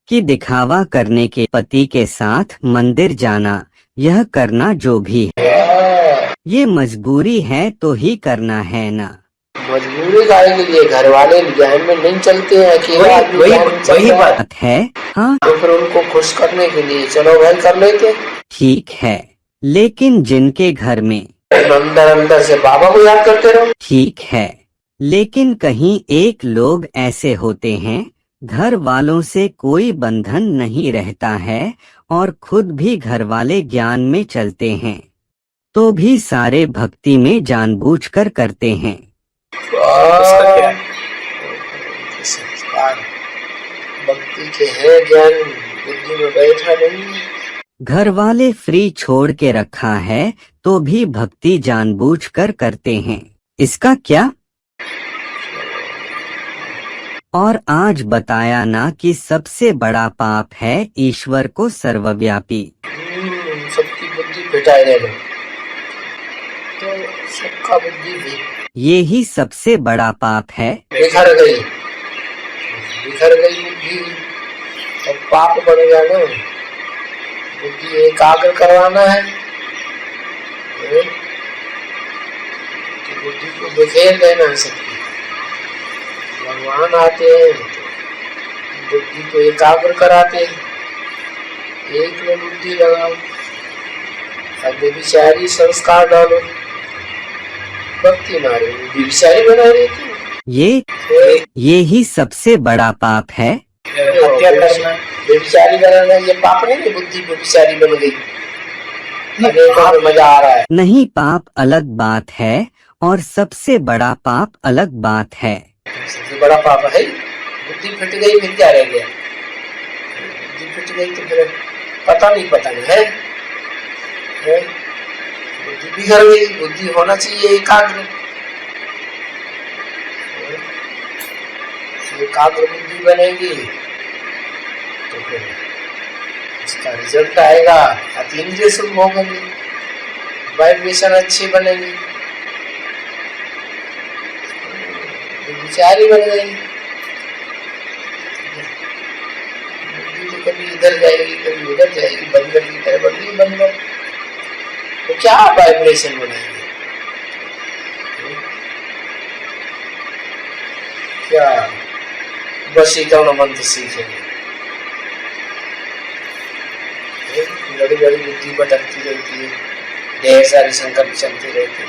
कि दिखावा करने के पति के साथ मंदिर जाना, यह करना जो भी है ये मजबूरी है तो ही करना है ना। मजबूरी के लिए घर वाले ज्ञान में नहीं चलते हैं, अकेला वही बात है। हाँ, तो फिर उनको खुश करने के लिए चलो भाई कर लेते। ठीक है, लेकिन जिनके घर में अंदर अंदर से बाबा को याद करते रहो। ठीक है, लेकिन कहीं एक लोग ऐसे होते हैं घर वालों से कोई बंधन नहीं रहता है और खुद भी घर वाले ज्ञान में चलते हैं तो भी सारे भक्ति में जानबूझकर करते हैं। भक्ति के है, ज्ञान बुद्धि में बैठा नहीं। घर वाले फ्री छोड़ के रखा है तो भी भक्ति जानबूझकर करते हैं, इसका क्या? और आज बताया ना कि सबसे बड़ा पाप है ईश्वर को सर्वव्यापी। सबकी बुद्धि पिटाई देना, तो सबका बुद्धि भी ये ही सबसे बड़ा पाप है। बिखर गई बुद्धि, और पाप बढ़ गया ना। बुद्धि एकाग्र करवाना है तो बुद्धि को बिखेर देना है सबकी। भगवान आते हैं बुद्धि को एकाग्र कराते हैं, एक में बुद्धि लगाओ, अब विचारी संस्कार डालो, भक्ति मारे विचारी बना देती। ये ही सबसे बड़ा पाप है। हत्या करना, विचारी बनाना, ये पाप नहीं, बुद्धि विचारी बन गई। मजा आ रहा है। नहीं, पाप अलग बात है और सबसे बड़ा पाप अलग बात है। सबसे बड़ा पाप है बुद्धि फट गई, फिर क्या रह गया? बुद्धि फट गई तो फिर पता नहीं है, बुद्धि बिगड़ गई। बुद्धि होना चाहिए एकाग्र, एकाग्र बुद्धि बनेगी तो फिर इसका रिजल्ट आएगा, अतीन्द्रिय सुख भोगेंगे, वाइब्रेशन अच्छी बनेगी, विचारी बन गई, बुद्धि तो कभी इधर जाएगी कभी उधर जाएगी, बंदर की तरह बन गई बंदर, तो क्या वाइब्रेशन बनेगी, क्या वशीकरण मंत्र सीखेंगे, बड़ी बड़ी बुद्धि भटकती रहती है, ढेर सारी संकल्प चलती रहती है,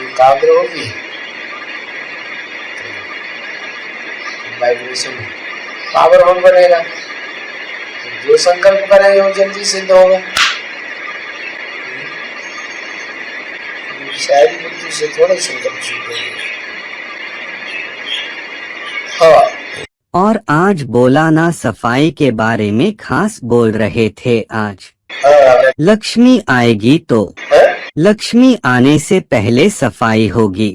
एकाग्र होगी वाइब्रेशन पावरफुल बनेगा, जो संकल्प करेंगे वो जल्दी सिद्ध होगा, शायद बुद्धि से थोड़े संकल्प सीखेंगे। हाँ। और आज बोला ना सफाई के बारे में खास बोल रहे थे आज। लक्ष्मी आएगी तो लक्ष्मी आने से पहले सफाई होगी,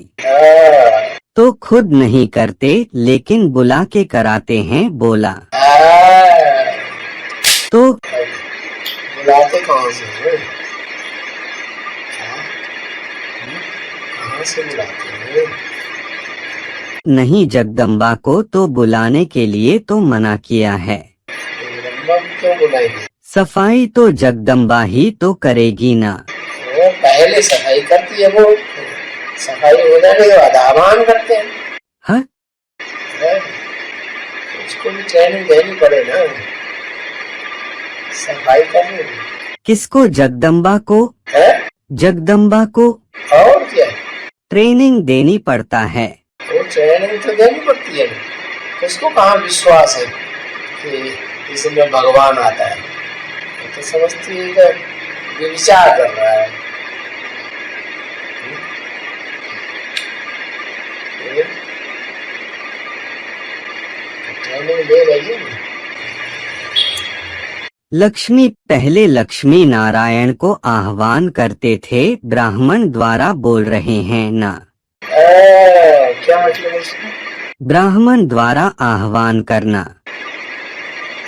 तो खुद नहीं करते लेकिन बुला के कराते हैं बोला। तो बुलाते कहाँ से हैं? कहाँ से बुलाते हैं? नहीं जगदम्बा को तो बुलाने के लिए तो मना किया है। जगदम्बा क्यों बुलाएगी? सफाई तो जगदम्बा ही तो करेगी ना। वो पहले सफाई करती है, वो सफाई हो जाने के बाद आह्वान करते हैं। हाँ? उसको भी ट्रेनिंग देनी पड़े ना, सफाई करनी। किसको? जगदम्बा को? जगदम्बा को और क्या ट्रेनिंग देनी पड़ता है। वो ट्रेनिंग तो देनी पड़ती है, उसको कहाँ विश्वास है कि इसमें भगवान आता है, तो समझती है कि विचार कर रहा है। ट्रेनिंग दे रही है। लक्ष्मी पहले लक्ष्मी नारायण को आह्वान करते थे, ब्राह्मण द्वारा बोल रहे हैं ना। क्या मतलब है इसका? ब्राह्मण द्वारा आह्वान करना।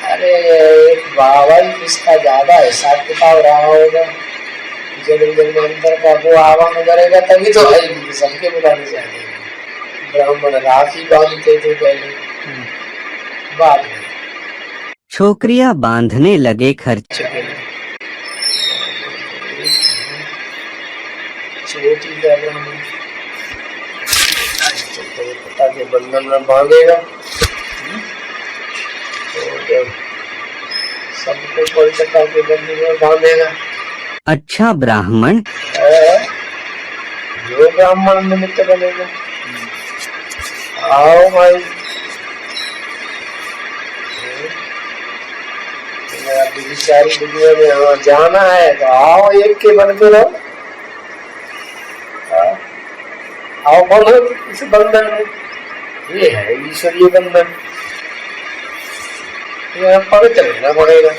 अरे बाबा इसका ज्यादा हिसाब किताब रहा होगा, जन्म जन्मांतर का वो आह्वान करेगा तभी तो आएगी, सबके बुलाने चाहिए। ब्राह्मण राखी बांधते थे पहले, बाद में छोकरियां बांधने लगे खर्च। छोटी का ब्राह्मण पता के बंधन में बांधेगा तो सबको कोलकाता के बंधन में बांधेगा। अच्छा ब्राह्मण जो ब्राह्मण निमित्त बनेगा। आओ भाई, सारी दुनिया में जाना है तो आओ, एक के बन के रहो, आओ बोलो इस बंधन में। ये है ईश्वरीय बंधन, ये पवित्र रहना पड़ेगा।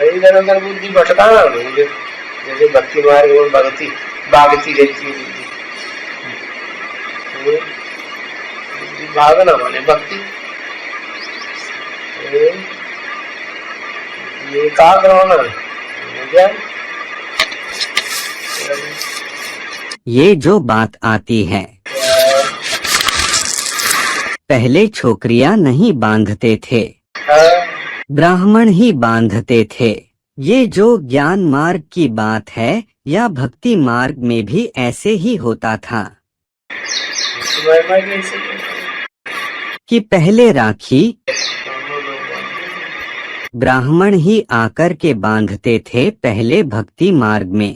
इधर उधर बुद्धि भटकाना नहीं, जैसे भक्ति मार्ग में भक्ति भागती रहती है बुद्धि, भागना माने भक्ति। ये एकाग्र होना क्या? ये जो बात आती है, पहले छोकरियां नहीं बांधते थे, ब्राह्मण ही बांधते थे। ये जो ज्ञान मार्ग की बात है या भक्ति मार्ग में भी ऐसे ही होता था कि पहले राखी ब्राह्मण ही आकर के बांधते थे पहले भक्ति मार्ग में।